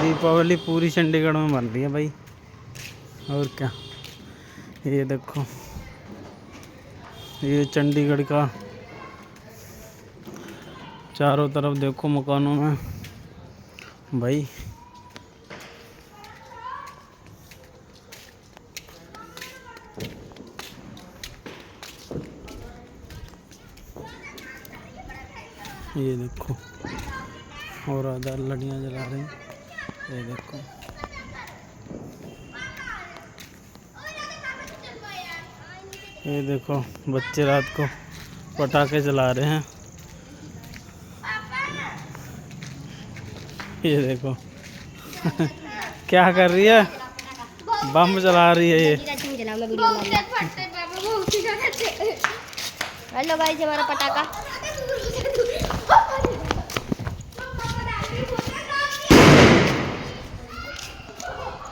दीपावली पूरी चंडीगढ़ में बन रही है भाई। और क्या, ये देखो, ये चंडीगढ़ का चारों तरफ देखो मकानों में भाई। ये देखो, और आधा लड़ियाँ जला रहे हैं। ये देखो, ये देखो बच्चे रात को पटाखे जला रहे हैं। ये देखो क्या कर रही है, बम जला रही है ये। हेलो गाइस, हमारा पटाखा